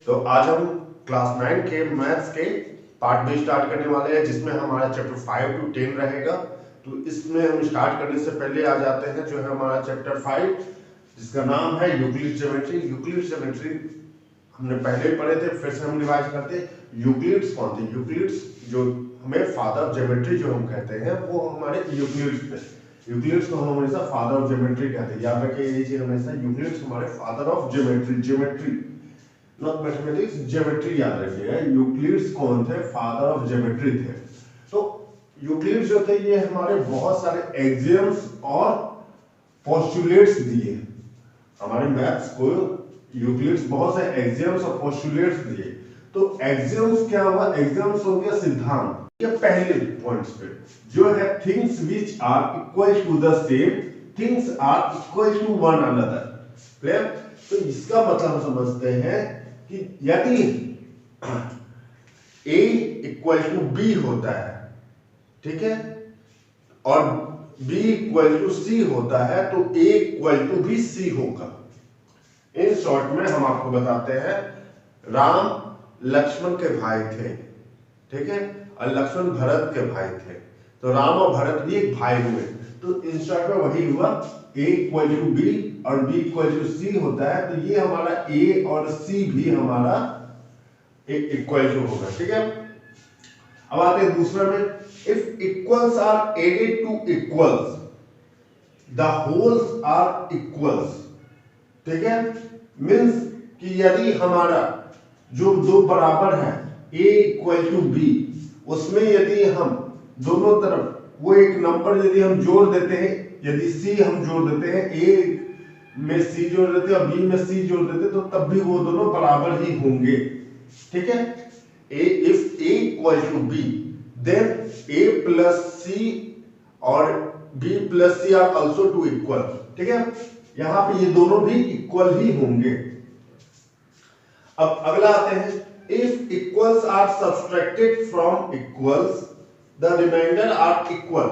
तो आज हम क्लास 9 के मैथ्स के पार्ट बी स्टार्ट करने वाले हैं, जिसमें हमारा चैप्टर 5 to 10 रहेगा। तो इसमें हम स्टार्ट करने से पहले आ जाते हैं जो है हमारा चैप्टर 5, जिसका नाम है यूक्लिड ज्योमेट्री। यूक्लिड ज्योमेट्री हमने पहले पढ़े थे, फिर से हम रिवाइज करते हैं। यूक्लिड्स कौन थे? यूक्लिड्स जो हमें फादर ऑफ ज्योमेट्री जो हम कहते हैं, वो हमारे यूक्लिड्स थे। यूक्लिड्स को हम हमेशा फादर ऑफ ज्योमेट्री कहते हैं। याद रखिए ये चीज हमेशा, यूक्लिड्स हमारे father of geometry, geometry not mathematics, geometry याद रखिएगा। यूक्लिड्स कौन थे? फादर ऑफ ज्योमेट्री थे। तो यूक्लिड्स जो थे ये हमारे बहुत सारे एक्सियम्स और पोस्टुलेट्स दिए हमारे मैथ्स को। यूक्लिड्स बहुत से एक्सियम्स और पोस्टुलेट्स दिए। तो एक्सियम्स क्या हुआ? एक्सियम्स हो गया सिद्धांत। ये पहले पॉइंट्स पे जो है things which are equal to the same, things are equal to one another. Clear? तो इसका मतलब हम समझते हैं कि यदि A इक्वल टू बी होता है, ठीक है, और B इक्वल टू सी होता है, तो A इक्वल टू भी सी होगा। इन शॉर्ट में हम आपको बताते हैं, राम लक्ष्मण के भाई थे, ठीक है, और लक्ष्मण भरत के भाई थे। तो राम और भरत भी एक भाई हुए। तो इन शॉर्ट में वही हुआ, A इक्वल टू बी और B इक्वल टू सी होता है। तो ये हमारा A और C भी हमारा इक्वल टू होगा, ठीक है। अब आते हैं दूसरा में, if equals are added to equals the wholes are equals, ठीक है। मीन्स कि यदि हमारा जो दो बराबर है A इक्वल टू बी, उसमें यदि हम दोनों तरफ वो एक नंबर यदि हम जोड़ देते हैं, यदि C हम जोड़ देते हैं, A में C जोड़ देते हैं और B में C जोड़ देते हैं, तो तब भी वो दोनों बराबर ही होंगे, ठीक है। If A equal to B, then A plus C और B plus C are also to equal, ठीक है। यहां पे ये दोनों भी इक्वल ही होंगे। अब अगला आते हैं, if equals are subtracted from equals the remainder are equal.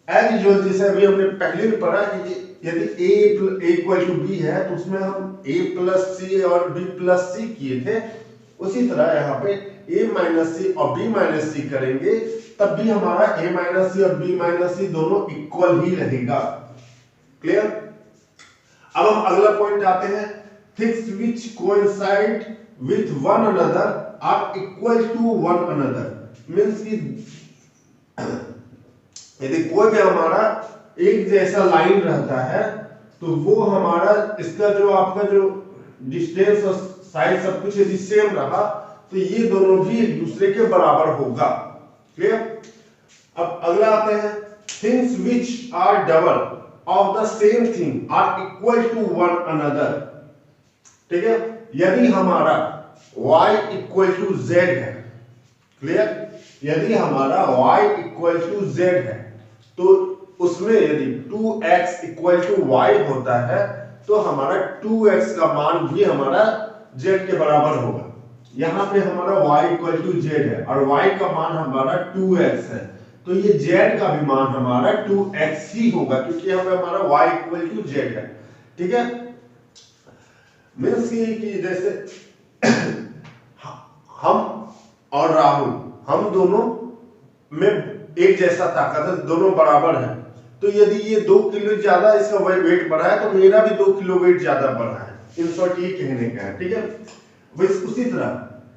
As usual, जैसे अभी हमने पहले भी पढ़ा कि यदि A इक्वल टू B है, तो उसमें हम A प्लस C और B प्लस C किए थे, उसी तरह यहाँ पे A माइनस C और B माइनस C करेंगे, तब भी हमारा A माइनस C और B माइनस C दोनों इक्वल ही रहेगा। क्लियर? अब हम अगला पॉइंट आते हैं, things which coincide with one another are equal to one another. Means कि यदि कोई भी हमारा एक जैसा लाइन रहता है, तो वो हमारा इसका जो आपका जो डिस्टेंस और साइज सब कुछ यदि सेम रहा, तो ये दोनों भी एक दूसरे के बराबर होगा। क्लियर? अब अगला आते हैं, things which are double of the same thing are equal to one another, ठीक है। यदि हमारा y इक्वल टू z है, क्लियर, यदि हमारा y इक्वल टू z है, तो उसमें यदि 2x इक्वल टू y होता है, तो हमारा 2x का मान भी हमारा z के बराबर होगा। यहां पे हमारा y इक्वल टू z है और y का मान हमारा 2x है, तो ये z का भी मान हमारा 2x ही होगा, क्योंकि यहाँ पे हमारा y इक्वल टू z है, ठीक है। मीन्स कि जैसे हम और राहुल, हम दोनों में एक जैसा ताकत है, दोनों बराबर है। तो यदि ये 2 किलो ज्यादा इसका वेट बढ़ा है, तो मेरा भी 2 किलो वेट ज्यादा बढ़ा है। इन शॉर्ट ये कहने का है, ठीक है। उसी तरह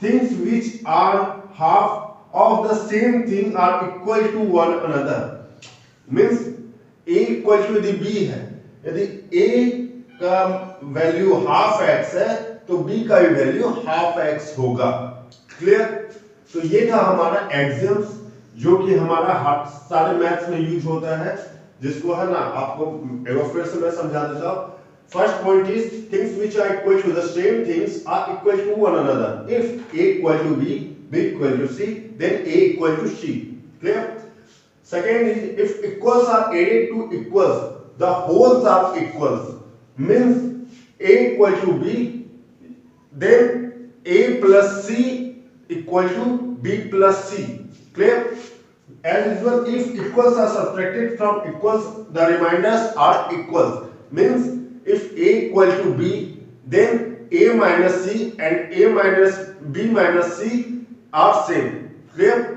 things which are half of the same thing are equal to one another. Means A equal to यदि B है, यदि A का वैल्यू हाफ x है, तो B का भी वैल्यू हाफ x होगा। क्लियर? तो ये था हमारा एक्सियम्स, जो कि हमारा सारे मैथ्स में यूज होता है, जिसको है ना आपको एक बार फिर से मैं समझा देता हूं। First point is things which are equal to the same things are equal to one another. If A equal to B, B equal to C, then A equal to C। Clear? Second is if equals are added to equals the wholes are equals. Means A equal to B, then A plus C equal to B plus C. Clear? As usual, if equals are subtracted from equals, the remainders are equals. Means if A equal to B, then a minus c and a minus b minus c are same. Clear?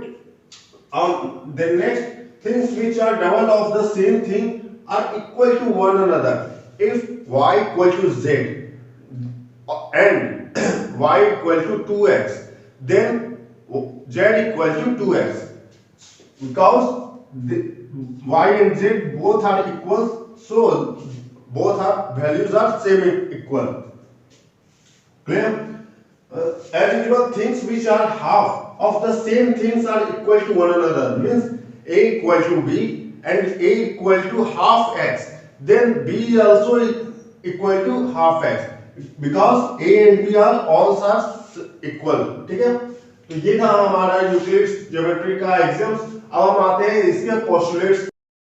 The next things which are double of the same thing are equal to one another. If y equal to z and y equal to 2x, then z equal to 2x, because y and z both are equal, so both are values are same equal. Clear? As usual, things which are half of the same things are equal to one another, means a equal to b and a equal to half x, then b also equal to half x, because a and b are all are equal. ठीक है, तो ये था हमारा Euclid's geometry का exams. अब हम आते हैं इसके postulates.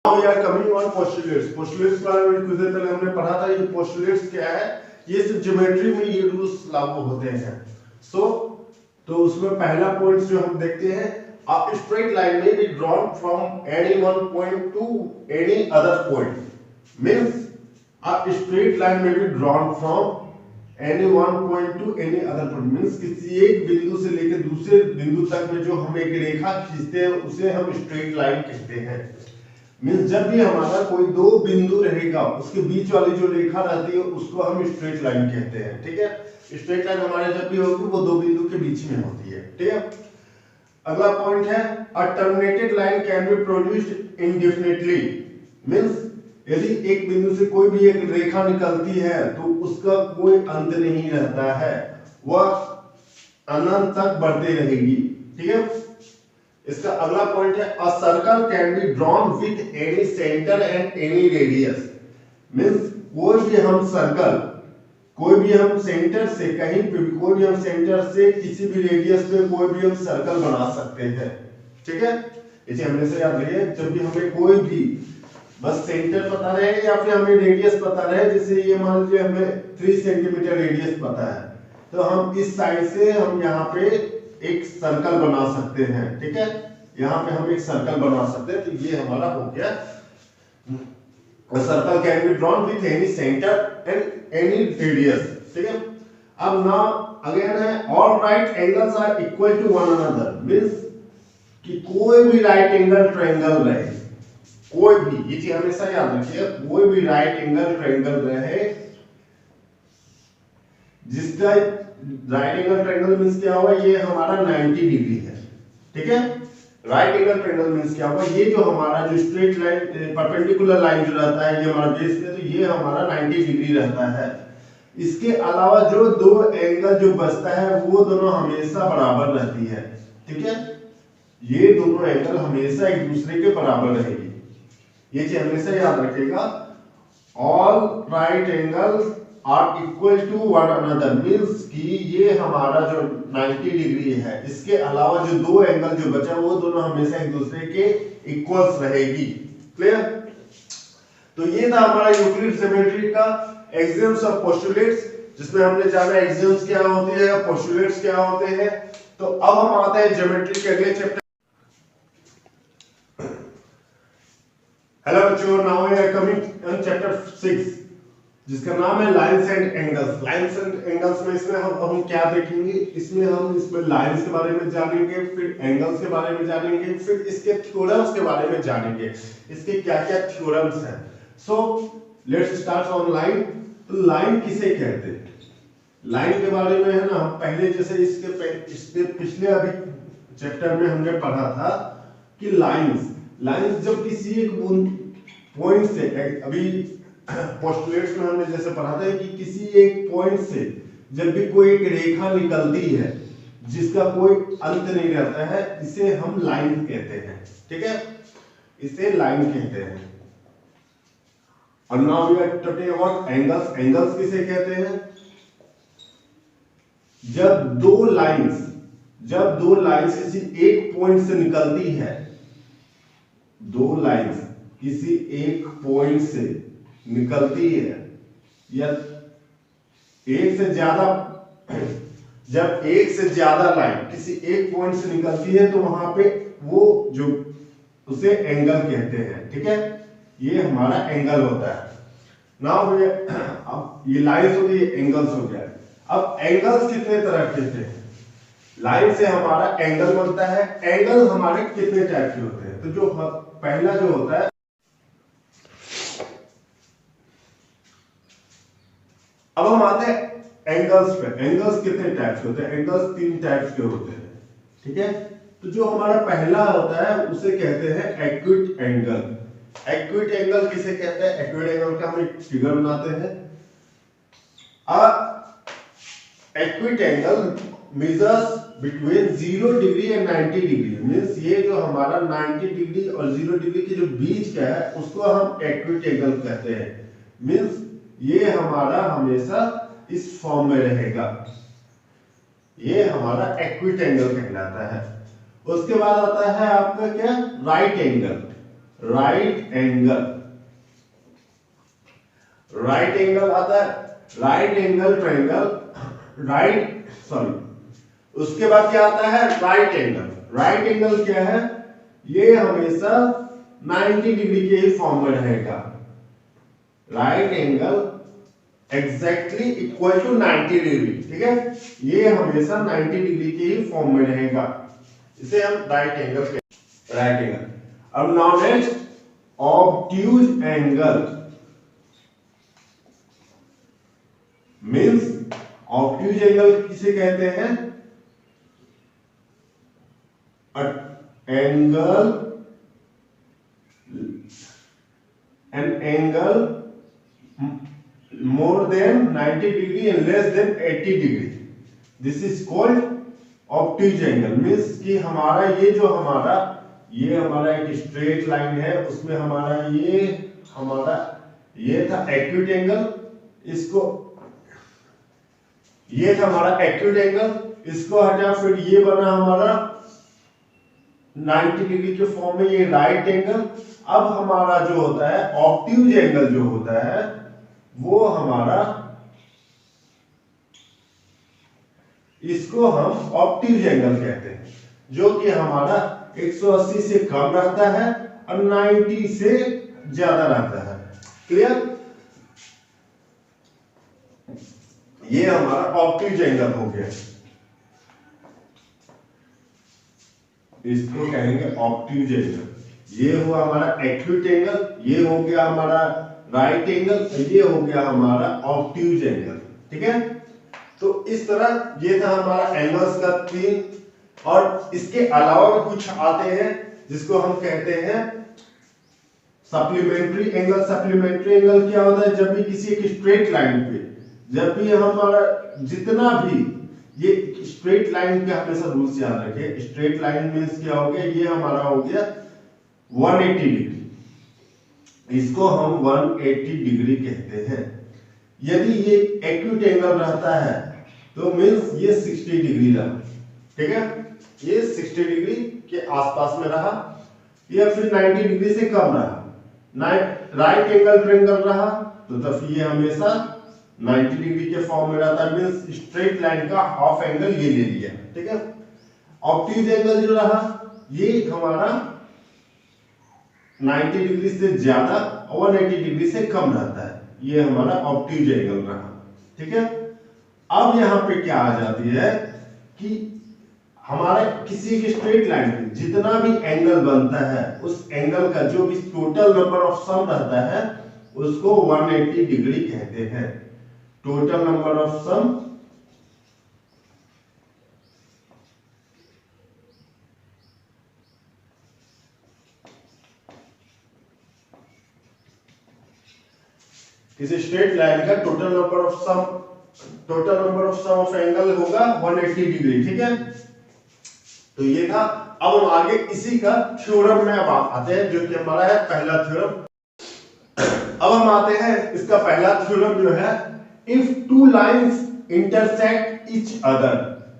Now we are coming on postulates. Postulates के बारे में कुछ देर पहले हमने पढ़ा था। ये पोस्टुलेट्स क्या है, ये सिर्फ ज्योमेट्री में ये रूल्स लागू होते हैं। तो उसमें पहला पॉइंट जो हम देखते हैं, a straight line may be drawn from any one point to any other point. Means a straight line may be drawn from any one point to any other point. Means किसी एक बिंदु से लेकर दूसरे बिंदु तक में जो हम एक रेखा खींचते हैं उसे हम स्ट्रेट लाइन कहते हैं। मीन्स जब भी हमारा कोई दो बिंदु रहेगा उसके बीच वाली जो रेखा रहती है उसको हम स्ट्रेट लाइन कहते हैं। ठीक है, स्ट्रेट लाइन हमारे जब भी होगी वो दो बिंदु के बीच में होती है। ठीक है, अगला पॉइंट है a terminated line can be produced indefinitely. Means यदि एक बिंदु से कोई भी एक रेखा निकलती है तो उसका कोई अंत नहीं रहता है, वह अनंत तक बढ़ती रहेगी। ठीक है, इसका अगला पॉइंट है a circle can be drawn with any centre and any radius. Means कोई भी हम सर्कल, कोई भी हम सेंटर से कहीं पे भी, कोई भी हम सेंटर से किसी भी रेडियस पे कोई भी हम सर्कल बना सकते हैं। ठीक है, इसे हमेशा याद रखिए, जब भी हमें कोई भी बस सेंटर पता रहे या फिर हमें रेडियस पता रहे, जैसे ये मान लीजिए हमें 3 सेंटीमीटर रेडियस पता है, तो हम इस साइड से हम यहाँ पे एक सर्कल बना सकते हैं। ठीक है, यहाँ पे हम एक सर्कल बना सकते हैं, तो ये हमारा हो गया a circle can be drawn with any center and any radius. ठीक है, अब now again है all right angles are equal to one another, means कि कोई भी राइट एंगल ट्रायंगल रहे, कोई भी, ये चीज हमेशा याद रखिए, कोई भी राइट एंगल ट्रायंगल रहे जिसका राइट एंगल ट्रायंगल मींस क्या हुआ, ये हमारा 90 डिग्री है। ठीक है, राइट एंगल ट्रायंगल मींस क्या हुआ, ये जो हमारा जो स्ट्रेट लाइन परपेंडिकुलर लाइन जो रहता है ये हमारा बेस पे, तो ये हमारा 90 डिग्री रहता है। इसके अलावा जो दो एंगल जो बचता है वो दोनों हमेशा बराबर रहती है। ठीक है, ये दोनों एंगल हमेशा एक दूसरे के बराबर रहेगी, ये चीज हमेशा याद रखिएगा। All right angles are equal to one another, means कि ये हमारा जो 90 डिग्री है, इसके अलावा जो दो एंगल जो बचा वो दोनों हमेशा एक दूसरे के इक्वल्स रहेगी। क्लियर? तो ये था हमारा यूक्लिड ज्योमेट्री का एक्सियम्स और पोस्टुलेट्स, जिसमें हमने जाना एक्सियम्स क्या होते हैं, पोस्टुलेट्स क्या होते हैं। तो अब हम आते हैं ज्योमेट्री के अगले चैप्टर। हेलो बच्चों, now we are coming on chapter 6 जिसका नाम है lines and angles. Lines and angles में इसमें हम क्या देखेंगे, इसमें लाइंस के बारे में जानेंगे, फिर एंगल्स के बारे में जानेंगे, फिर इसके थ्योरम्स के बारे में जानेंगे, इसके क्या-क्या थ्योरम्स हैं। So let's start on line. तो लाइन किसे कहते हैं, लाइन के बारे में है ना, हम पहले जैसे इसके पिछले अभी चैप्टर में हमने पढ़ा था कि लाइंस जब किसी एक पॉइंट से, अभी पोस्टुलेट्स में हमने जैसे पढ़ा था कि किसी एक पॉइंट से जब भी कोई एक रेखा निकलती है जिसका कोई अंत नहीं रहता है, इसे हम लाइन कहते हैं। ठीक है, इसे लाइन कहते हैं। और now we are talking about angles. Angles किसे कहते हैं, जब दो लाइंस किसी एक पॉइंट से निकलती है, दो लाइंस किसी एक पॉइंट से निकलती है, या एक से ज्यादा, जब एक से ज्यादा लाइन किसी एक पॉइंट से निकलती है तो वहां पे वो जो उसे एंगल कहते हैं। ठीक है, ये हमारा एंगल होता है। नाउ अब ये लाइंस हो गई, एंगल्स हो गया। अब एंगल्स कितने तरह के थे? लाइन से हमारा एंगल बनता है। एंगल हमारे कितने टाइप के होते हैं? तो जो पहला जो होता है, अब हम आते हैं एंगल्स पे। एंगल्स कितने टाइप्स के होते हैं? एंगल्स 3 टाइप्स के होते हैं, ठीक है। तो जो हमारा पहला होता है उसे कहते हैं एक्यूट एंगल। एक्यूट एंगल किसे कहते हैं? एक्यूट एंगल का हम एक फिगर बनाते हैं। Acute angle measures between 0 degree and 90 degree. Means ये जो हमारा 90 डिग्री और 0 डिग्री के जो बीच का है उसको हम एक्यूट एंगल कहते हैं। मींस ये हमारा हमेशा इस फॉर्म में रहेगा, ये हमारा एक्यूट एंगल कहलाता है। उसके बाद आता है आपका क्या? Right angle. Right angle, right angle आता है। Right angle triangle, right sorry, उसके बाद क्या आता है? Right angle. राइट एंगल क्या है? ये हमेशा 90 डिग्री के ही फॉर्म में रहेगा। Right angle exactly equal to 90 degree, ठीक है। ये हमेशा 90 डिग्री के ही फॉर्म में रहेगा, इसे हम राइट एंगल कहते हैं। Right angle. अब now next obtuse angle. Means obtuse angle किसे कहते हैं? an angle more than 90 degree and less than 80 degree. This is called obtuse angle. Means कि हमारा ये जो हमारा एक स्ट्रेट लाइन है, उसमें हमारा ये था एक्यूट एंगल, ये था हमारा एक्यूट एंगल, इसको हटा फिर ये बना हमारा 90 डिग्री के फॉर्म में ये राइट एंगल। अब हमारा जो होता है ऑब्ट्यूज एंगल जो होता है वो हमारा, इसको हम ऑब्ट्यूज एंगल कहते हैं, जो कि हमारा 180 से कम रहता है और 90 से ज्यादा रहता है। क्लियर? ये हमारा ऑब्ट्यूज एंगल हो गया, इसको कहेंगे ऑब्ट्यूज एंगल। ये हुआ हमारा एक्यूट एंगल, ये हो गया हमारा राइट एंगल, ये हो गया हमारा ऑब्ट्यूज एंगल, ठीक है। तो इस तरह ये था हमारा एंगल्स का 3। और इसके अलावा भी कुछ आते हैं जिसको हम कहते हैं सप्लीमेंट्री एंगल। सप्लीमेंट्री एंगल क्या होता है? जब भी किसी एक स्ट्रेट लाइन पे, जब भी हमारा जितना भी, ये स्ट्रेट लाइन के हमेशा रूल्स याद रखें। स्ट्रेट लाइन मींस क्या हो गया? ये हमारा हो गया 180 डिग्री, इसको हम 180 डिग्री कहते हैं। यदि ये एक्यूट एंगल रहता है तो मींस ये 60 डिग्री रहा, ठीक है। ये 60 डिग्री के आसपास में रहा, या फिर 90 डिग्री से कम रहा। राइट एंगल ट्रायंगल रहा तो तब ये हमेशा 90 डिग्री के फॉर्म में रहता है। मींस स्ट्रेट लाइन का हाफ एंगल ये ले लिया, ठीक है। ऑब्ट्यूज एंगल जो रहा ये हमारा 90 डिग्री से ज्यादा और 180 डिग्री से कम रहता है, ये हमारा ऑब्ट्यूज एंगल रहा, ठीक है। अब यहां पे क्या आ जाती है कि हमारे किसी की स्ट्रेट लाइन में जितना भी एंगल बनता है उस एंगल का जो भी टोटल नंबर ऑफ सम रहता है उसको 180 डिग्री कहते हैं। टोटल नंबर ऑफ सम किसी स्ट्रेट लाइन का total number of sum of angle होगा 180 डिग्री, ठीक है। तो ये था। अब हम आगे इसी का थ्योरम में अब आते हैं, जो कि हमारा है पहला थ्योरम। अब हम आते हैं इसका पहला थ्योरम जो है, if two lines intersect each other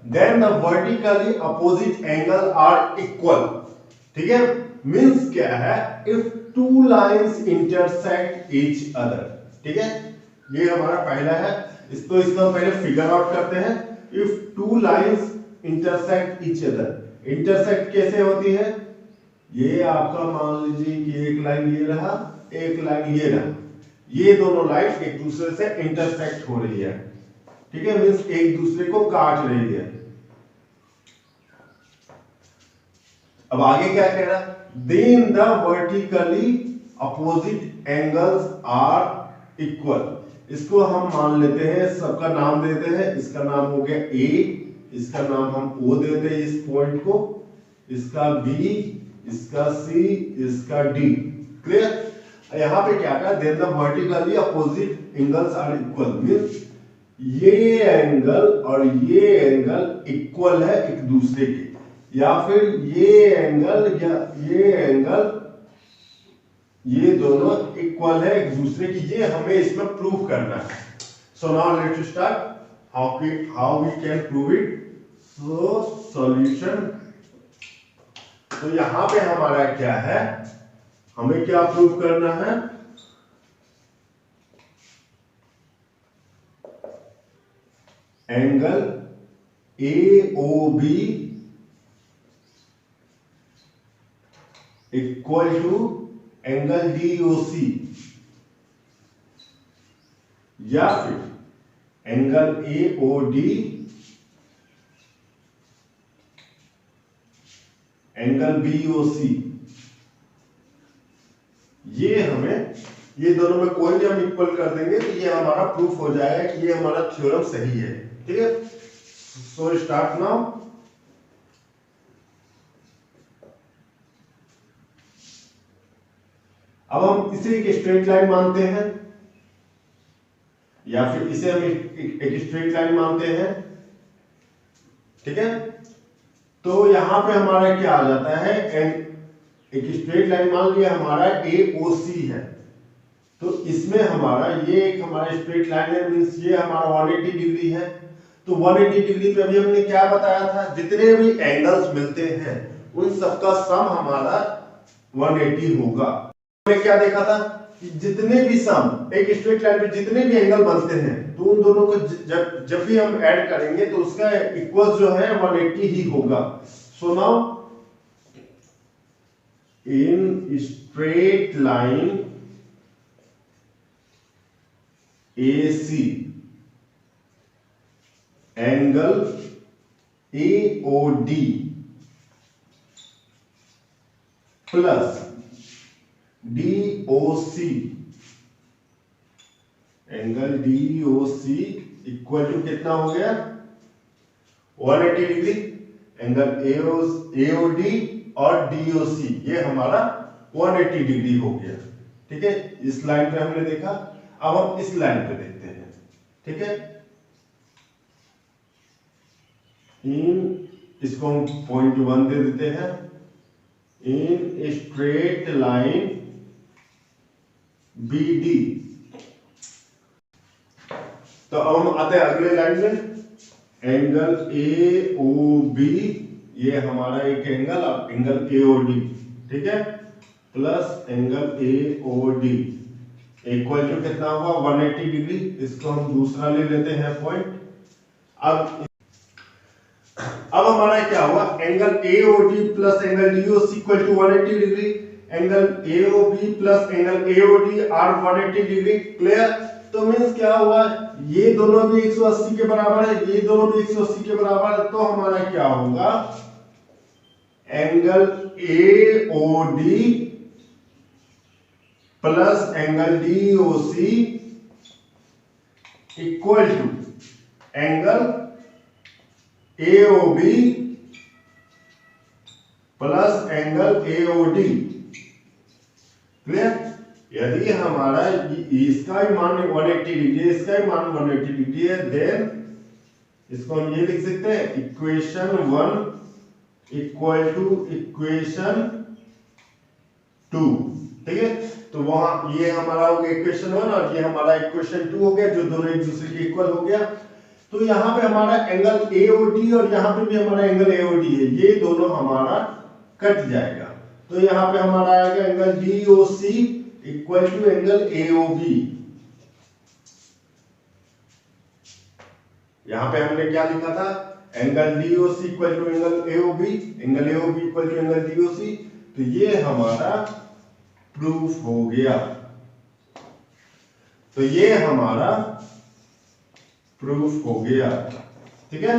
then the vertically opposite angle are equal, ठीक है। मींस क्या है? If two lines intersect each other, ठीक है। ये हमारा पहला है, इसको पहले फिगर आउट करते हैं। If two lines intersect each other, intersect कैसे होती है? ये आपका मान लीजिए कि एक लाइन ये रहा, एक लाइन ये रहा, ये दोनों लाइन एक दूसरे से इंटरसेक्ट हो रही है, ठीक है, मीन्स एक दूसरे को काट रही है। अब आगे क्या कह रहा है, then the vertically opposite angles are equal. इसको हम मान लेते हैं, सबका नाम देते हैं, इसका नाम हो गया ए, इसका नाम हम ओ देते हैं इस पॉइंट को, इसका बी, इसका सी, इसका डी। क्लियर? यहां पे क्या कहा, then the vertically opposite angles are equal, means ये एंगल और ये एंगल इक्वल है एक दूसरे के, या फिर ये एंगल या ये एंगल, ये दोनों इक्वल है एक दूसरे की, ये हमें इसमें प्रूव करना है। So now let's start how we can prove it. So solution, तो यहां पे हमारा क्या है, हमें क्या प्रूव करना है, angle AOB equal to angle DOC, या फिर एंगल AOD एंगल BOC। ये हमें, ये दोनों में कोई भी हम इक्वल कर देंगे तो ये हमारा प्रूफ हो जाएगा कि ये हमारा थ्योरम सही है। ठीक है, सो स्टार्ट नाउ। अब हम इसे एक स्ट्रेट लाइन मानते हैं, या फिर इसे हम एक स्ट्रेट लाइन मानते हैं। ठीक है, तो यहां पे हमारा क्या आ जाता है, एक स्ट्रेट लाइन मान लिया हमारा AOC है, तो इसमें हमारा ये एक हमारा स्ट्रेट लाइन है, मींस ये हमारा 180 डिग्री है। तो 180 डिग्री पे अभी हमने क्या बताया था, जितने भी एंगल्स मिलते हैं उन सबका सम हमारा 180 होगा। हमने क्या देखा था कि जितने भी सम एक स्ट्रेट लाइन पे जितने भी एंगल बनते हैं तो उन दोनों को जब भी हम ऐड करेंगे तो उसका इक्वल जो है 180 ही होगा। So now in straight line AC angle AOD plus DOC angle DOC equal to कितना हो गया, 180 डिग्री। एंगल AOD और DOC ये हमारा 180 डिग्री हो गया। ठीक है, इस लाइन पे हमने देखा, अब हम इस लाइन पे देखते हैं। ठीक है, इसको हम पॉइंट 1 दे देते हैं। इन स्ट्रेट लाइन BD, तो अब हम आते हैं अगले लाइन में, एंगल AOB ये हमारा एक एंगल और एंगल AOD, ठीक है, plus angle AOD equal to कितना हुआ, 180 डिग्री। इसको हम दूसरा ले लेते हैं पॉइंट। अब हमारा क्या हुआ, angle AOD plus angle DOC equal to 180 degree. Angle AOB plus angle AOD are 180 degree. Clear? तो मींस क्या हुआ, ये दोनों भी 180 के बराबर है, ये दोनों भी 180 के बराबर है, तो हमारा क्या होगा, angle AOD plus angle DOC equal to angle AOB plus angle AOD। Clear? यदि हमारा इसका ही मान 180 डिग्री, इसका ही मान 180 डिग्री है, देन इसको हम ये लिख सकते हैं, इक्वेशन 1 इक्वल टू इक्वेशन 2। ठीक है, तो वहां ये हमारा हो गया इक्वेशन 1 और ये हमारा इक्वेशन 2 हो गया, जो दोनों एक दूसरे के इक्वल हो गया। तो यहाँ पे हमारा एंगल AOD और यहाँ पे भी हमारा एंगल AOD है, ये दोनों हमारा कट जाएगा। तो यहाँ पे हमारा आएगा angle DOC equal to angle AOB। यहाँ पे हमने क्या लिखा था, angle DOC equal to angle AOB, angle AOB equal to angle DOC। तो ये हमारा प्रूफ हो गया। तो ये हमारा प्रूफ हो गया। ठीक है,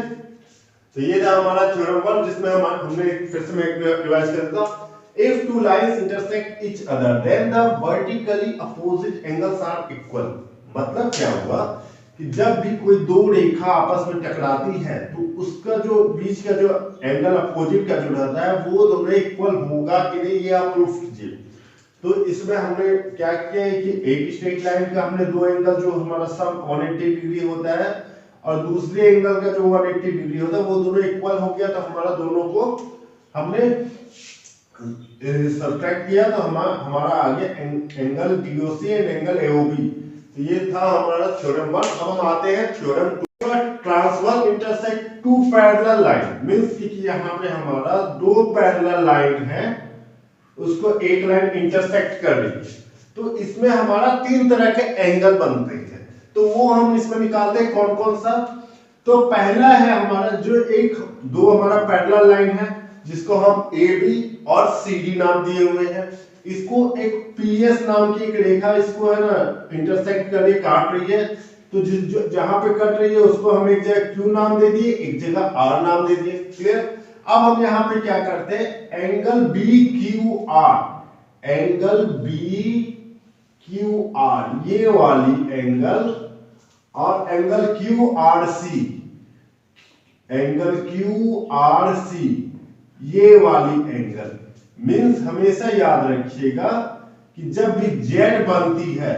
तो ये था हमारा थ्योरम 1, जिसमें हमने फिर से मैं रिवाइज कर देता हूं। If two lines intersect each other, then the vertically opposite angles are equal। मतलब क्या हुआ कि जब भी कोई दो रेखा आपस में टकराती है तो उसका जो बीच का जो एंगल अपोजिट का जो रहता है वो दोनों इक्वल होगा कि नहीं, ये आप प्रूफ कीजिए। तो इसमें हमने क्या किया है कि एक स्ट्रेट लाइन का हमने दो एंगल जो हमारा सम 180 डिग्री होता है और दूसरे एंगल का जो 180 डिग्री होता है वो दोनों इक्वल हो गया, तो हमारा दोनों को हमने सब्ट्रैक्ट किया तो हमारा आ गया angle DOC and angle AOB. तो ये था हमारा थ्योरम 1। अब हम आते हैं theorem 2। Transverse intersect two parallel line means कि यहाँ पे हमारा दो पैरेलल लाइन है, उसको एक लाइन इंटरसेक्ट कर रही है, तो इसमें हमारा तीन तरह के एंगल बनते हैं। तो वो हम इसमें निकालते हैं कौन कौन सा। तो पहला है हमारा जो दो हमारा पैरेलल लाइन है जिसको हम ए बी और सी डी नाम दिए हुए हैं, इसको एक पीएस नाम की एक रेखा इसको है ना इंटरसेक्ट कर रही, काट रही है, तो जहां पे कट रही है उसको हम एक जगह क्यू नाम दे दिए, एक जगह आर नाम दे दिए। क्लियर। अब हम यहां पे क्या करते हैं, angle B Q R, angle B Q R ये वाली एंगल और angle Q R C, angle Q R C ये वाली एंगल मींस हमेशा याद रखिएगा कि जब भी जेड बनती है,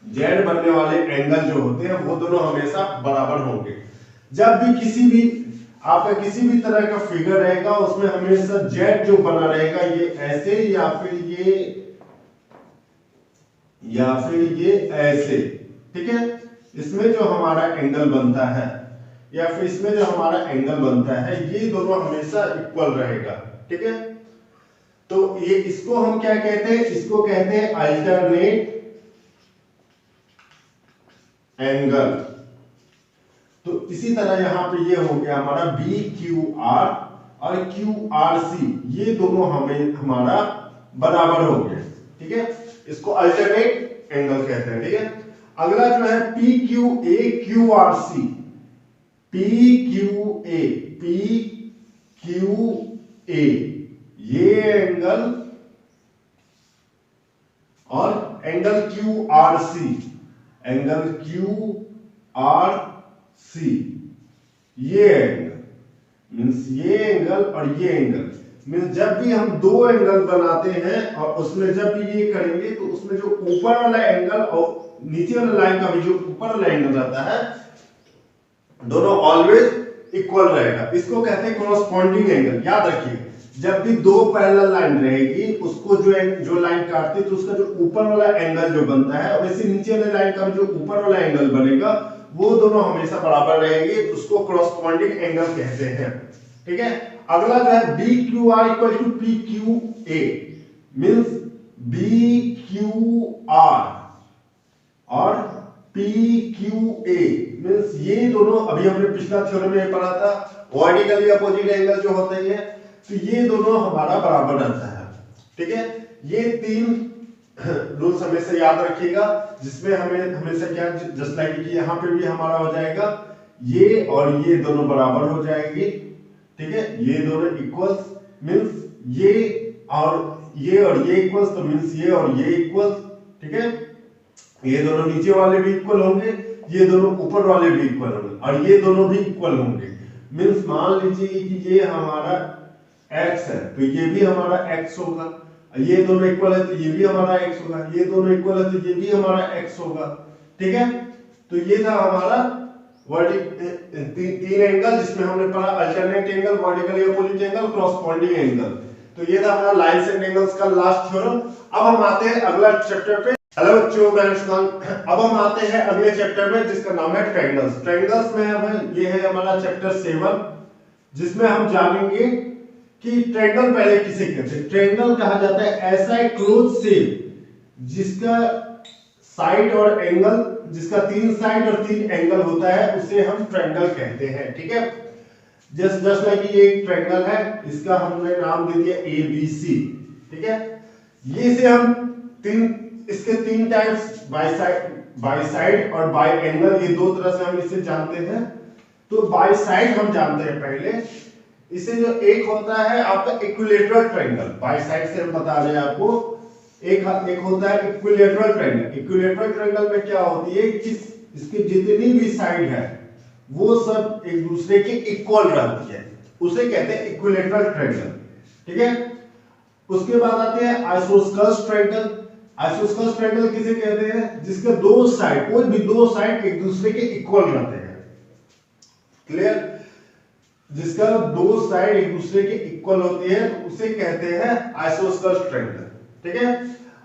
जेड बनने वाले एंगल जो होते हैं वो दोनों हमेशा बराबर होंगे। जब भी आपका किसी भी तरह का फिगर रहेगा उसमें हमेशा जेड जो बना रहेगा ये ऐसे या फिर ये ऐसे। ठीक है, इसमें जो हमारा एंगल बनता है या फिर इसमें जो हमारा एंगल बनता है ये दोनों हमेशा इक्वल रहेगा। ठीक है, तो ये इसको हम क्या कहते हैं, इसको कहते हैं अल्टरनेट एंगल। तो इसी तरह यहां पे ये हो गया हमारा बी क्यू आर और क्यू आर सी, ये दोनों हमारा बराबर हो गए। ठीक है, इसको अल्टरनेट एंगल कहते हैं। ठीक है, अगला जो है P Q A Q R C, P Q A ये एंगल और angle Q R C, angle Q R C ये एंगल मींस ये एंगल और ये एंगल मींस जब भी हम दो एंगल बनाते हैं और उसमें जब भी ये करेंगे तो उसमें जो ऊपर वाला एंगल और नीचे वाला लाइन का भी जो ऊपर वाला एंगल रहता है दोनों ऑलवेज इक्वल रहेगा। इसको कहते हैं कॉरस्पॉन्डिंग एंगल। याद रखिए, जब भी दो पैरेलल लाइन रहेगी उसको जो लाइन काटती है तो उसका जो ऊपर वाला एंगल जो बनता है वैसे नीचे वाले लाइन का जो ऊपर वाला एंगल बनेगा वो दोनों हमेशा बराबर रहेंगे, उसको कॉरस्पॉन्डिंग एंगल कहते हैं। ठीक है, अगला जो है B Q R equal to P Q A means B Q R और पी क्यू ए मींस ये दोनों, अभी हमने पिछला थ्योरम में पढ़ा था वर्टिकली अपोजिट एंगल जो होते हैं तो ये दोनों हमारा बराबर रहता है। ठीक है, ये तीन रूल्स हमेशा याद रखिएगा जिसमें हमें हमेशा क्या जस्ट लाइक कि यहाँ पे भी हमारा हो जाएगा ये और ये दोनों बराबर हो जाएंगे। ठीक है, ये दोनों इक्वल्स मींस ये और ये इक्वल्स तो मींस ये और ये इक्वल्स। ठीक है, ये दोनों नीचे वाले भी इक्वल होंगे, ये दोनों ऊपर वाले भी इक्वल होंगे और ये दोनों भी इक्वल होंगे। मींस मान लीजिए कि ये हमारा x है तो ये भी हमारा x होगा, ये दोनों इक्वल है तो ये भी हमारा x होगा, ये दोनों इक्वल है तो ये भी हमारा x होगा। ठीक है, तो ये था हमारा तीन एंगल जिसमें हमने पढ़ा alternate angle, vertically opposite angle, corresponding angle. तो ये था हमारा लाइन्स एंड एंगल्स का लास्ट थ्योरम। अब हम आते हैं अगला चैप्टर पे। हेलो बच्चों, मैं अनुष्कांत। अब हम आते हैं अगले चैप्टर में जिसका नाम है ट्रायंगल्स। ट्रायंगल्स में अब ये है हमारा चैप्टर 7 जिसमें हम जानेंगे कि ट्रायंगल पहले किसे कहते हैं। ट्रायंगल कहा जाता है ऐसा एक क्लोज शेप जिसका साइड और एंगल, जिसका तीन साइड और तीन एंगल होता है उसे हम ट्रायंगल कहते हैं। ठीक है, जस्ट लाइक ये एक ट्रायंगल है, इसका हमने नाम दे दिया ABC। ठीक है, ये से हम इसके तीन टाइप्स बाइसेक्टर बाई साइड और बाई एंगल, ये दो तरह से हम इसे जानते हैं। तो बाई साइड हम जानते हैं पहले, इसे जो एक होता है आपका इक्विलेटरल ट्रायंगल, बाई साइड से हम बता रहे हैं आपको, एक होता है इक्विलेटरल ट्रायंगल। इक्विलेटरल ट्रायंगल में क्या होती है कि इसकी जितनी भी साइड है वो सब एक दूसरे के इक्वल रहती है, उसे कहते हैं इक्विलेटरल ट्रायंगल। ठीक है, उसके बाद आते हैं आइसोस्केलस ट्रायंगल। आइसोस्केलस ट्रायंगल किसे कहते हैं? जिसके दो साइड, कोई भी दो साइड एक दूसरे के इक्वल रहते हैं। क्लियर? जिसका दो साइड एक दूसरे के इक्वल होती है उसे कहते हैं आइसोस्केलस ट्रायंगल। ठीक है,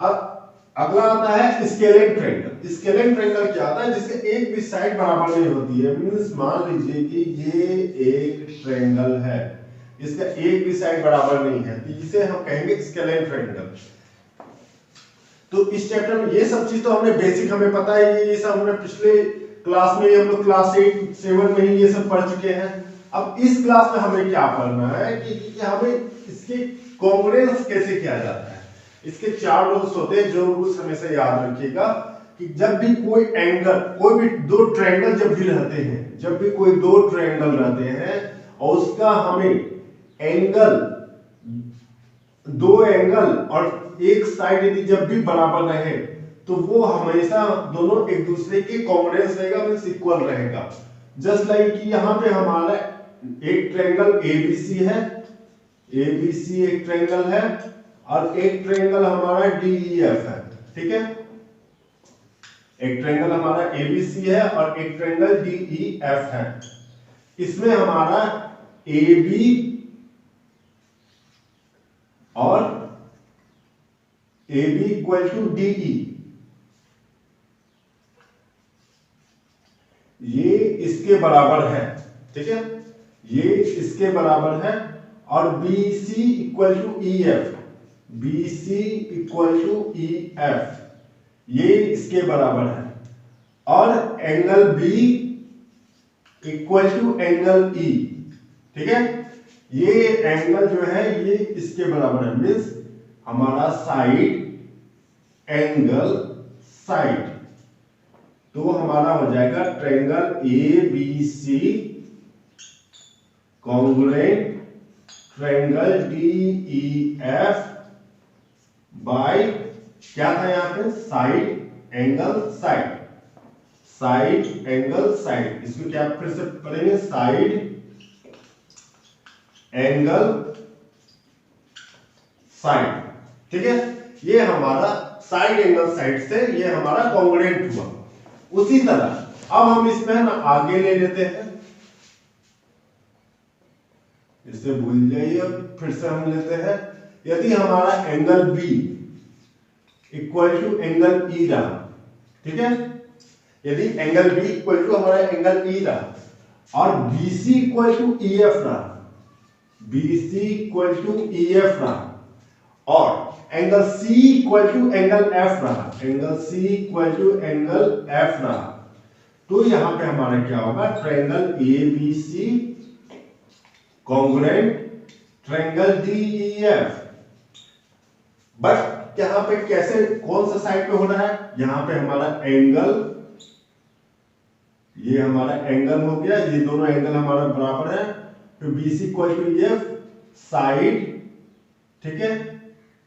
अब अगला आता है स्केलिंग ट्रायंगल। स्केलिंग ट्रायंगल क्या आता है? जिसके एक भी साइड बराबर नहीं होती है। मींस मान लीजिए कि ये एक ट्रायंगल है, इसका एक भी साइड बराबर नहीं है, तो इसे हम कहेंगे स्केलिंग ट्रायंगल। तो इस चैप्टर में ये सब चीज तो हमने बेसिक हमें पता है, ये सब हमने पिछले क्लास में, हम लोग क्लास 8 7 में ही ये सब पढ़ चुके हैं। अब इस क्लास में हमें क्या पढ़ना है कि हमें इसकी कॉन्ग्रुएंस कैसे किया जाता है। इसके 4 रूल्स होते हैं, जो रूल्स हमेशा याद रखिएगा कि जब भी कोई एंगल, कोई भी दो ट्रायंगल जब भी रहते हैं, जब भी कोई दो ट्रायंगल रहते हैं और उसका हमें एंगल, दो एंगल और एक साइड यदि जब भी बराबर रहे तो वो हमेशा दोनों एक दूसरे के कॉन्ग्रुएंस रहेगा, मींस इक्वल रहेगा। जस्ट लाइक कि यहां पे हमारा एक ट्रायंगल एबीसी है, एबीसी एक ट्रायंगल है और एक ट्रायंगल हमारा डीईएफ है। ठीक है, एक ट्रायंगल हमारा एबीसी है और एक ट्रायंगल डीईएफ है। इसमें हमारा एबी और AB इक्वल टू DE, ये इसके बराबर है। ठीक है, ये इसके बराबर है और BC equal to EF, BC equal to EF, ये इसके बराबर है और angle B equal to angle E। ठीक है, ये एंगल जो है ये इसके बराबर है, मींस हमारा साइड एंगल साइड, तो हमारा हो जाएगा triangle ABC congruent triangle DEF by क्या था यहां पे, side angle side, side angle side. इसको क्या फिर से पढ़ेंगे, साइड एंगल साइड। ठीक है, ये हमारा साइड एंगल साइड से ये हमारा कॉन्ग्रुएंट हुआ। उसी तरह अब हम इसमें ना आगे ले लेते हैं, इसे भूल जाइए, फिर से हम लेते हैं। यदि हमारा angle B equal to angle E रहा, ठीक है, यदि एंगल B इक्वल टू हमारा एंगल E रहा और BC इक्वल टू EF रहा, BC इक्वल टू EF रहा और angle C equal to angle F रहा, angle C equal to angle F रहा, तो यहां पे हमारा क्या होगा, triangle ABC congruent triangle DEF। But यहां पे कैसे, कौन सा साइड पे हो रहा है, यहां पे हमारा एंगल, ये हमारा एंगल हो गया, ये दोनों एंगल हमारा बराबर है, तो BC equal to EF side. ठीक है,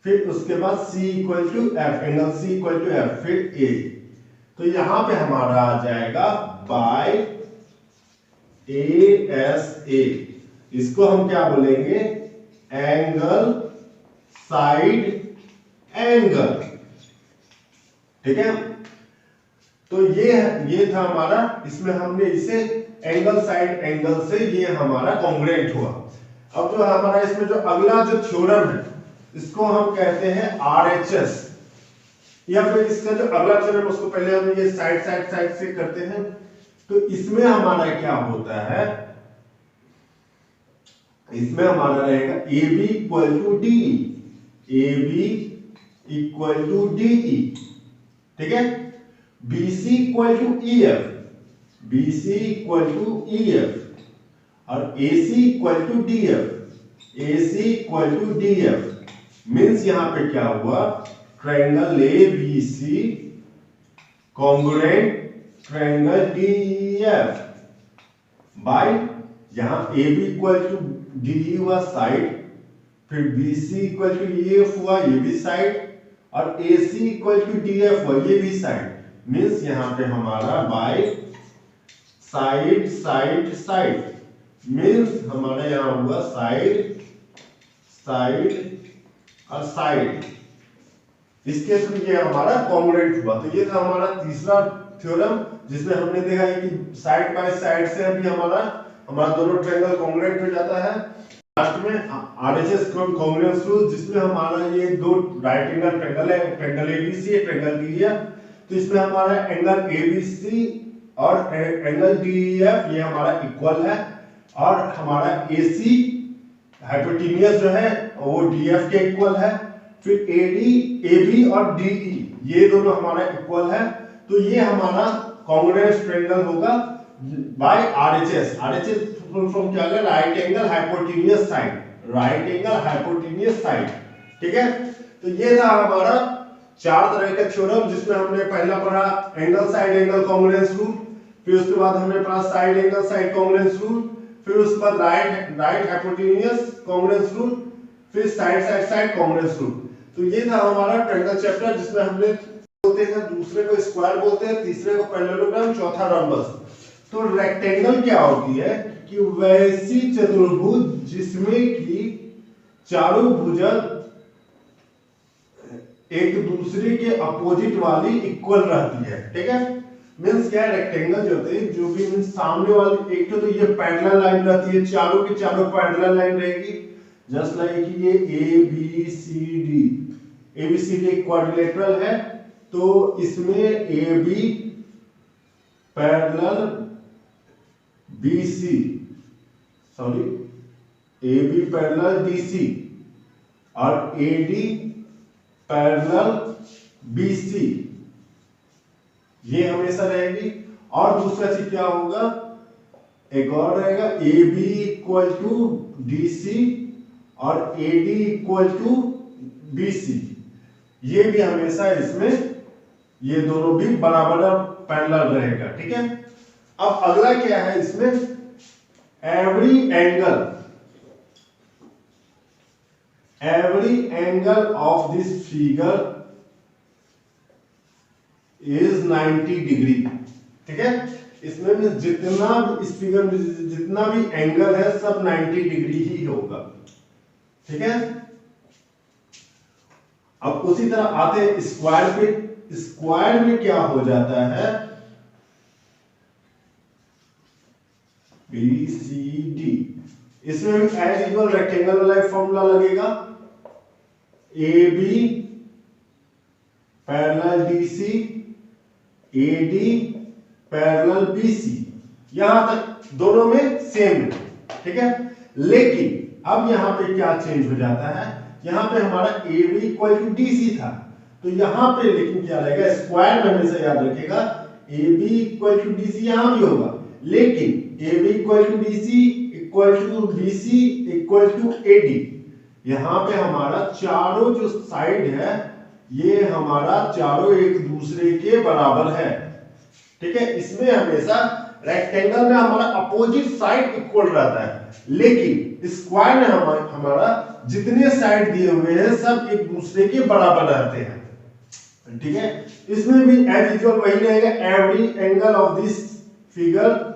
फिर उसके बाद C equal to F, angle C equal to F, फिर A, तो यहां पे हमारा आ जाएगा बाय ASA। इसको हम क्या बोलेंगे, एंगल साइड एंगल। ठीक है, तो ये था हमारा, इसमें हमने इसे एंगल साइड एंगल से ये हमारा कॉन्ग्रुएंट हुआ। अब जो हमारा इसमें जो अगला जो थ्योरम है इसको हम कहते हैं RHS, या फिर इसका जो अगला थ्योरम उसको पहले हम ये साइड साइड साइड से करते हैं। तो इसमें हमारा क्या होता है, इसमें हमारा रहेगा AB equal to DE, AB equal to DE। ठीक है, BC equal to EF, BC equal to EF और AC equal to DF, AC equal to DF। Means यहां पे क्या हुआ, triangle ABC congruent triangle DEF by, यहाँ AB equal to DE हुआ side, फिर BC इक्वल टू EF हुआ, ये भी साइड, और AC इक्वल टू DF हुआ, ये भी साइड। मीन्स यहाँ पे हमारा by side side side, means हमारा यहाँ हुआ साइड साइड और साइड। इसके थ्रू ये हमारा कॉन्ग्रुएंट हुआ। तो ये था हमारा तीसरा थ्योरम, जिसमें हमने देखा है कि साइड बाय साइड से भी हमारा दोनों ट्रायंगल कॉन्ग्रुएंट हो जाता है। लास्ट में RHS कॉन्ग्रुएंस रूल, जिसमें हमारा ये दो राइट एंगल ट्रायंगल है, ट्रायंगल ABC है, ट्रायंगल DEF। तो इसमें हमारा एंगल ABC और एंगल DEF ये हमारा इक्वल है, और हमारा AC हाइपोटेन्यूज जो है वो DF के इक्वल है। फिर AB और DE ये दोनों हमारा इक्वल है। तो ये हमारा कॉन्ग्रुएंस ट्रायंगल होगा by RHS। RHS full form क्या है? Right angle hypotenuse side, right angle hypotenuse side. ठीक है, तो ये था हमारा चार तरह का थ्योरम, जिसमें हमने पहला पढ़ा angle side angle congruence rule, फिर उसके बाद हमने पढ़ा side angle side congruence rule, फिर उसके बाद राइट हाइपोटेन्यूज कॉन्ग्रुएंस रूल, फिर side side side congruence rule. तो ये था हमारा ट्रायंगल चैप्टर, जिसमें हमने बोलते हैं दूसरे को स्क्वायर बोलते हैं, तीसरे को पैरेललोग्राम, चौथा रोम्बस। तो रेक्टेंगल क्या होती है कि वैसी चतुर्भुज जिसमें कि चारों भुजा एक दूसरे के अपोजिट वाली इक्वल रहती है। ठीक है, मींस क्या है, रेक्टेंगल जो होते हैं, जो भी मींस सामने वाली एक तो ये पैरेलल लाइन रहती है, चारों की चारों पैरेलल लाइन रहेगी, जस्ट लाइक ये ABCD क्वाड्रिलेटरल है। तो इसमें AB parallel BC, sorry AB parallel DC और AD पैरेलल BC, ये हमेशा रहेगी। और दूसरा चीज क्या होगा, एक और रहेगा AB इक्वल टू DC और AD इक्वल टू BC, ये भी हमेशा इसमें ये दोनों भी बराबर पैरेलल रहेगा। ठीक है, अब अगला क्या है इसमें, every angle of this figure is 90 degree. ठीक है, इसमें जितना भी इस फिगर में जितना भी एंगल है सब 90 डिग्री ही होगा। ठीक है, अब उसी तरह आते हैं स्क्वायर पे। स्क्वायर में क्या हो जाता है, BCD, इसमें भी एज यूजुअल रेक्टेंगल वाला फॉर्मूला लगेगा, AB parallel DC, AD parallel BC, यहां तक दोनों में सेम है। ठीक है, लेकिन अब यहां पे क्या चेंज हो जाता है, यहां पे हमारा AB इक्वल टू DC था, तो यहां पे लेकिन क्या रहेगा, स्क्वायर में हमेशा याद रखिएगा AB इक्वल टू DC यहां भी होगा, लेकिन AB equal to DC equal to BC equal to AD, यहां पे हमारा चारों जो साइड है ये हमारा चारों एक दूसरे के बराबर है। ठीक है, इसमें हमेशा रेक्टेंगल में हमारा अपोजिट साइड इक्वल रहता है, लेकिन स्क्वायर में हमारा जितने साइड दिए हुए हैं सब एक दूसरे के बराबर रहते हैं। ठीक है, इसमें भी एज यूजुअल वही रहेगा, every angle of this figure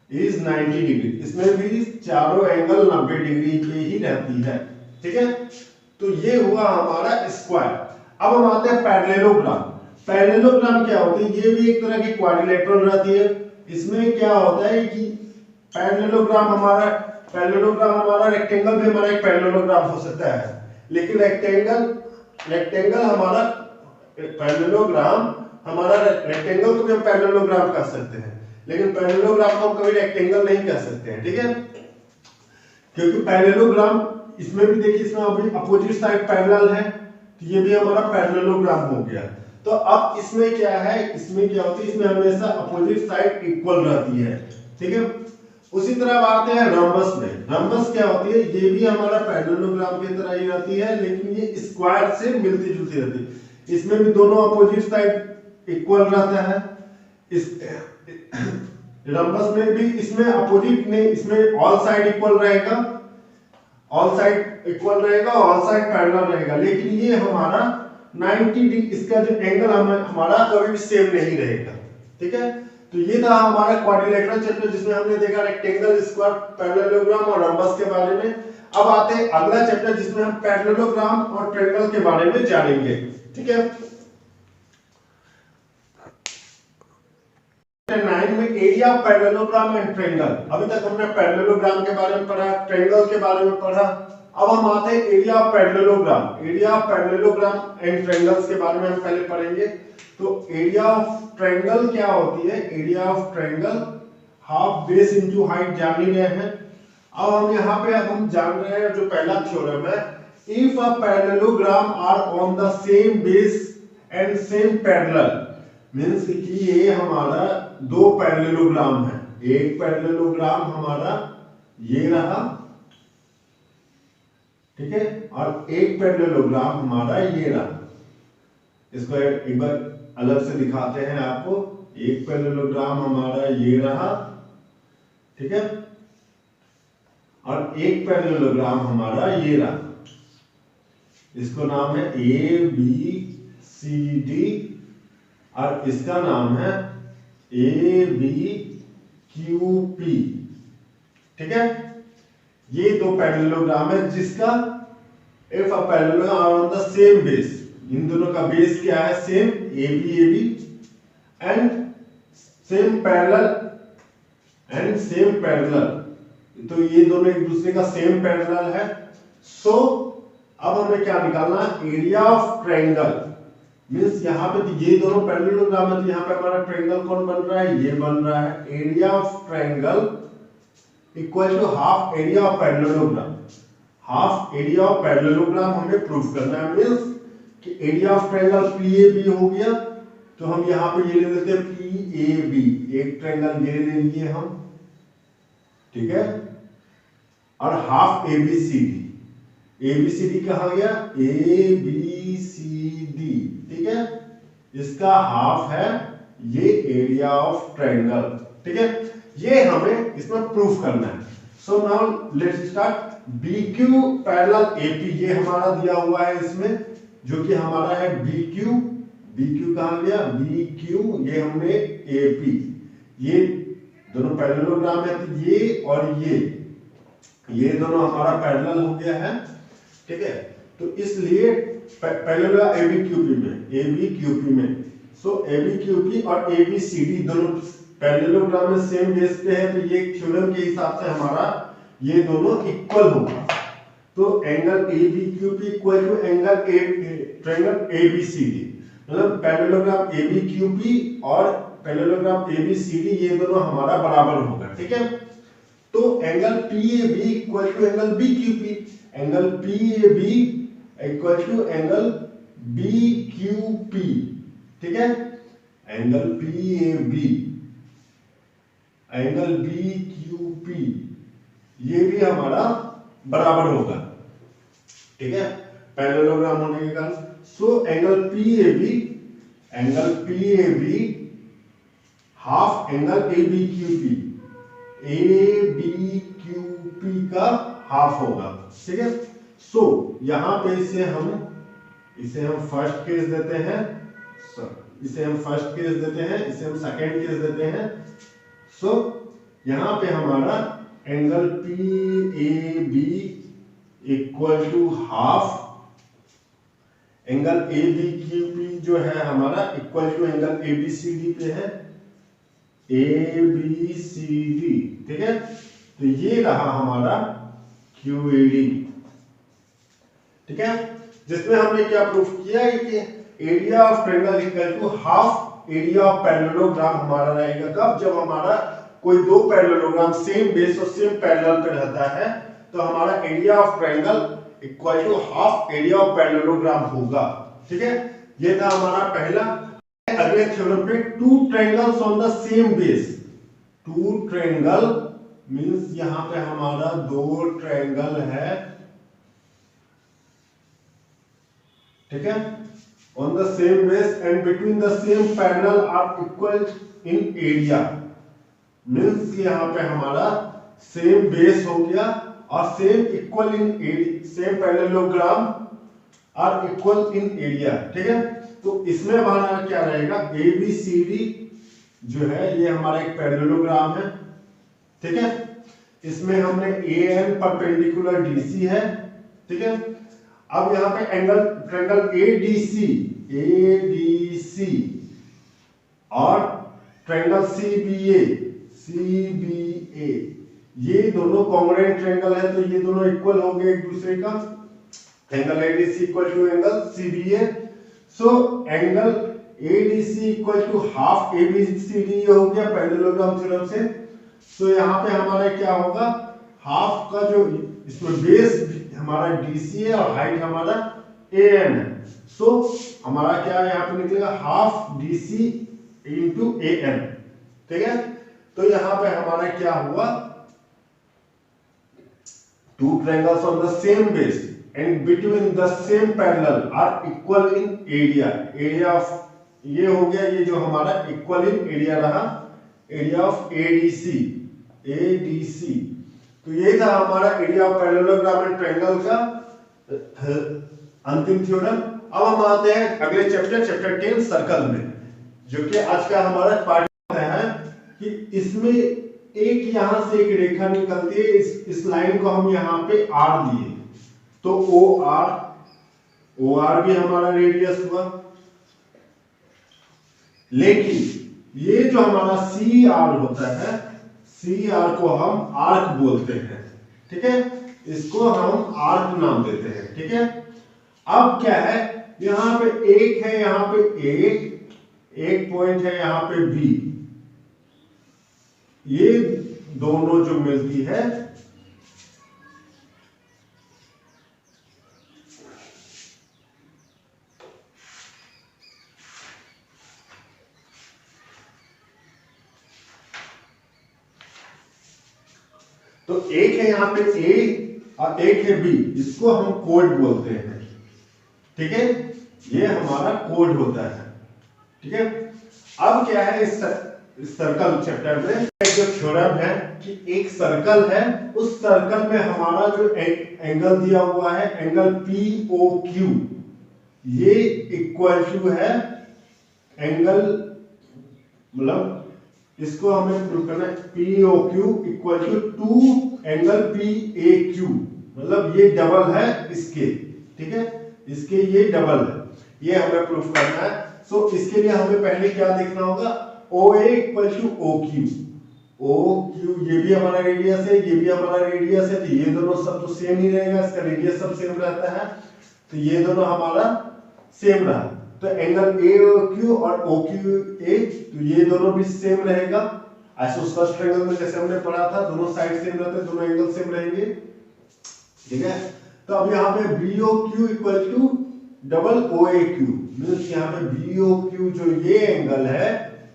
is 90 degree, इसमें भी चारों एंगल 90 डिग्री पे ही रहती है। ठीक है, तो ये हुआ हमारा स्क्वायर। अब हम आते हैं पैरेललोग्राम। पैरेललोग्राम क्या होती है, ये भी एक तरह की क्वाड्रिलेटरल रहती है। इसमें क्या होता है कि पैरेललोग्राम हमारा रेक्टेंगल भी हमारा एक पैरेललोग्राम हो सकता है, लेकिन रेक्टेंगल हमारा पैरेललोग्राम हमारा रेक्टेंगल को भी हम पैरेललोग्राम कर सकते हैं, लेकिन पैरेललोग्राम को हम कभी रेक्टेंगल नहीं कर सकते हैं। ठीक है, क्योंकि पैरेललोग्राम इसमें भी देखिए, इसमें अभी अपोजिट साइड पैरेलल है, तो ये भी हमारा पैरेललोग्राम हो गया। तो अब इसमें क्या है, इसमें क्या होती है, इसमें हमेशा अपोजिट साइड इक्वल रहती है। ठीक है, उसी तरह अब आते हैं रम्बस में। रम्बस क्या होती है, ये भी हमारा पैरेललोग्राम की तरह ही रहती है, लेकिन ये स्क्वायर से मिलती जुलती रहती है। इसमें भी दोनों अपोजिट साइड इक्वल रहता है। इस रम्बस में भी इसमें अपोजिट नहीं, इसमें ऑल साइड इक्वल रहेगा, ऑल साइड इक्वल रहेगा, ऑल साइड पैरेलल रहेगा। लेकिन ये हमारा 90 डिग्री, इसका जो एंगल हमारा कभी भी सेम नहीं रहेगा। ठीक है, तो ये था हमारा क्वाड्रिलेटरल चैप्टर, जिसमें हमने देखा रेक्टेंगल, स्क्वायर, पैरेललोग्राम और रम्बस के बारे में। अब आते हैं अगला चैप्टर, जिसमें हम पैरेललोग्राम और ट्रायंगल के बारे में जानेंगे। ठीक है, 9 में area of parallelogram and triangle. अभी तक हमने पैरेललोग्राम के बारे में पढ़ा, ट्रायंगल के बारे में पढ़ा। अब हम आते हैं area of parallelogram. Area of parallelogram and triangles के बारे में हम पहले पढ़ेंगे। तो एरिया ऑफ ट्रायंगल क्या होती है? Area of triangle half base into height जान ही रहे हैं। अब हम यहाँ पे हम जान रहे हैं जो पहला थ्योरम है, if a parallelogram are on the same base and same parallel, means कि ये हमारा दो पैरेललोग्राम है। एक पैरेललोग्राम हमारा ये रहा, ठीक है, और एक पैरेललोग्राम हमारा ये रहा। इसको एक बार अलग से दिखाते हैं आपको। एक पैरेललोग्राम हमारा ये रहा, ठीक है, और एक पैरेललोग्राम हमारा ये रहा। इसको नाम है ए बी सी डी और इसका नाम है ए बी क्यू पी। ठीक है, ये दो पैरेललोग्राम है जिसका if a parallelogram are on the same base, इन दोनों का बेस क्या है? Same, A B and same parallel and same parallel. तो ये दोनों एक दूसरे का सेम पैरेलल है। सो अब हमें क्या निकालना है? Area of triangle. मींस यहाँ पे तो ये दोनों पैरेललोग्राम है, तो यहाँ पे हमारा ट्रायंगल कौन बन रहा है? ये बन रहा है। Area of triangle equal to half area of parallelogram. Half area of parallelogram हमें प्रूव करना है। मींस कि एरिया ऑफ ट्रायंगल PAB हो गया, तो हम यहाँ पे ये ले लेते हैं PAB, एक ट्रायंगल ये ले लिए हम, ठीक है, और हाफ ABCD। ABCD कहा गया? ABCD, ठीक है, इसका हाफ है ये एरिया ऑफ ट्रायंगल। ठीक है, ये हमें इसमें प्रूफ करना है। So now let's start. BQ parallel AP, ये हमारा दिया हुआ है इसमें, जो कि हमारा है BQ। BQ कहा गया? BQ, ये हमने AP, ये दोनों पैरेललोग्राम है, तो ये और ये दोनों हमारा पैरेलल हो गया है। ठीक है, तो इसलिए पैरेलल ABQP में, सो ABQP और ABCD दोनों पैरेललोग्राम में सेम बेस पे है, तो ये थ्योरम के हिसाब से हमारा ये दोनों इक्वल होगा। तो angle ABQP equal to angle triangle ABCD, मतलब पैरेललोग्राम ABQP और पैरेललोग्राम ABCD ये दोनों हमारा बराबर होगा। ठीक है, तो angle PAB equal to angle BQP, angle PAB equal to angle BQP। ठीक है, एंगल PAB एंगल BQP ये भी हमारा बराबर होगा। ठीक है, पैरेललोग्राम होने के कारण। So angle PAB half angle ABQP, ABQP का हाफ होगा। ठीक है, सो यहां पे इसे हम फर्स्ट केस देते हैं, इसे हम सेकंड केस देते हैं। सो यहां पे हमारा angle PAB equal to half angle ABQP जो है हमारा इक्वल टू एंगल ABCD पे है, ABCD। ठीक है, तो ये रहा हमारा QAD। ठीक है, जिसमें हमने क्या प्रूफ किया है कि area of triangle equal to half area of parallelogram हमारा रहेगा कब? जब हमारा कोई दो पैरेललोग्राम सेम बेस और सेम पैरेलल पे रहता है, तो हमारा area of triangle equal to half area of parallelogram होगा। ठीक है, ये था हमारा पहला। अगले थ्योरम पे two triangles on the same base, two triangle means यहाँ पे हमारा दो ट्रायंगल है, ठीक है, on the same base and between the same parallel are equal in area. Means यहाँ पे हमारा सेम बेस हो गया और same equal in area, same parallelogram are equal in area, ठीक है। तो इसमें हमारा क्या रहेगा, ABCD जो है ये हमारा एक पैरेललोग्राम है, ठीक है। इसमें हमने AN परपेंडिकुलर DC है, ठीक है। अब यहाँ पे एंगल ट्रायंगल ADC और ट्रायंगल CBA ये दोनों कॉन्ग्रुएंट ट्रायंगल है, तो ये दोनों इक्वल हो गए एक दूसरे का। Angle ADC equal to angle CBA, so angle ADC equal to half ABCD, ये हो गया पैरेललोग्राम थ्योरम से। सो यहाँ पे हमारा क्या होगा, हाफ का जो इसमें बेस हमारा DC है और हाइट हमारा AN है, सो हमारा क्या यहाँ पे निकलेगा, हाफ DC इंटू AN, ठीक है। तो यहाँ पे हमारा क्या हुआ, two triangles on the same base and between the same parallel are equal in area. Area of ये हो गया, ये जो हमारा इक्वल इन एरिया रहा, एरिया ऑफ ADC। तो ये था हमारा area of parallelogram and triangle का अंतिम थ्योरम। अब हम आते हैं अगले चैप्टर 10 सर्कल में, जो कि आज का हमारा पार्ट है कि इसमें एक यहां से एक रेखा निकलती है, इस लाइन को हम यहाँ पे R दिए, तो OR भी हमारा रेडियस हुआ। लेकिन ये जो हमारा CR होता है, CR को हम आर्क बोलते हैं, ठीक है, इसको हम आर्क नाम देते हैं, ठीक है। अब क्या है, यहां पे एक है, यहां पे एक पॉइंट है, यहां पे B, ये दोनों जो मिलती है तो एक है यहाँ पे A और एक है B, इसको हम कोड बोलते हैं, ठीक है, ये हमारा कोड होता है, ठीक है। अब क्या है, इस सर्कल चैप्टर में एक जो थ्योरम है कि एक सर्कल है, उस सर्कल में हमारा जो एंगल दिया हुआ है, एंगल POQ, ये इक्वल टू है एंगल, मतलब इसको हमें प्रूव करना है, POQ equal to angle PAQ, मतलब ये डबल है इसके, ठीक है, इसके ये डबल है, ये हमें प्रूफ करना है। सो इसके लिए हमें पहले क्या देखना होगा, OA इक्वल टू OQ, ये भी हमारा रेडियस है, ये भी हमारा रेडियस है, तो ये दोनों सब तो सेम ही रहेगा, इसका रेडियस सब सेम रहता है, तो ये दोनों हमारा सेम रहा। तो एंगल AOQ और OQA, तो ये दोनों भी सेम रहेगा। आइसोससेलेस ट्रायंगल में जैसे हमने पढ़ा था, दोनों साइड सेम रहते हैं, दोनों एंगल सेम रहेंगे, ठीक है। तो अब यहाँ पे BOQ equal to double OAQ, means यहाँ पे BOQ जो ये एंगल है,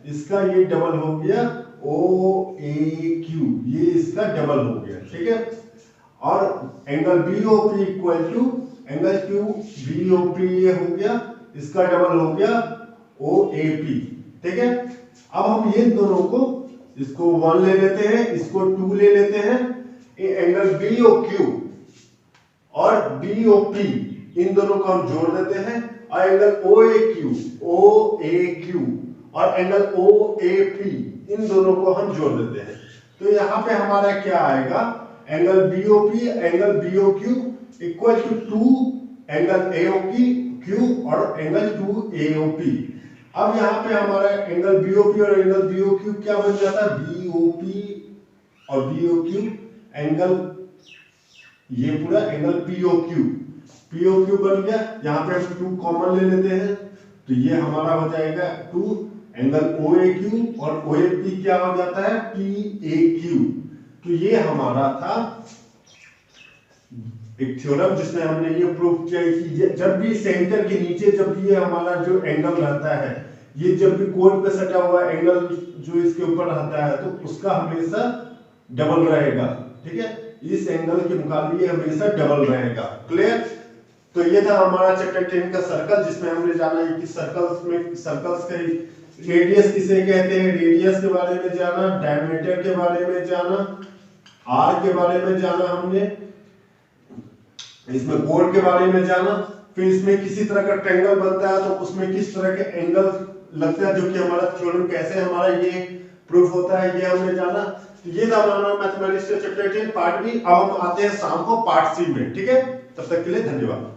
इसका ये डबल हो गया OAQ, ये इसका डबल हो गया, ठीक है। और angle BOP equal to angle QBOP, ये हो गया, इसका डबल हो गया OAP, ठीक है। अब हम ये दोनों को, इसको 1 ले लेते हैं, इसको 2 ले लेते हैं, एंगल BOQ और BOP इन दोनों को हम जोड़ देते हैं, और एंगल OAQ और एंगल OAP इन दोनों को हम जोड़ देते हैं। तो यहाँ पे हमारा क्या आएगा, angle BOP angle BOQ equal to 2 angle AOQ और एंगल 2 AOP। अब यहाँ पे हमारा एंगल BOP और एंगल BOQ क्या बन जाता है, BOP और BOQ एंगल, ये पूरा एंगल POQ बन गया। यहाँ पे हम 2 कॉमन ले लेते हैं, तो ये हमारा हो जाएगा 2 एंगल OAQ और OAP क्या हो जाता है, PAQ। तो ये हमारा था एक थ्योरम जिसमें हमने ये प्रूव किया कि जब भी सेंटर के नीचे जब भी ये हमारा जो एंगल रहता है, ये जब भी कोड पे सटा हुआ एंगल जो इसके ऊपर रहता है, तो उसका हमेशा डबल रहेगा, ठीक है, इस एंगल के मुकाबले ये हमेशा डबल रहेगा। क्लियर? तो ये था हमारा चैप्टर 10 का सर्कल, जिसमें हमने जाना है कि सर्कल्स का रेडियस किसे कहते हैं, रेडियस के बारे में जाना, डायमीटर के बारे में जाना, आर के बारे में जाना हमने, इसमें कोण के बारे में जाना, फिर इसमें किसी तरह का ट्रायंगल बनता है तो उसमें किस तरह के एंगल लगता है, जो कि हमारा थ्योरम कैसे हमारा ये प्रूफ होता है, ये हमने जाना। तो ये था हमारा मैथमेटिक्स का चैप्टर 10 पार्ट बी। अब हम आते हैं शाम को पार्ट सी में, ठीक है, तब तक के लिए धन्यवाद।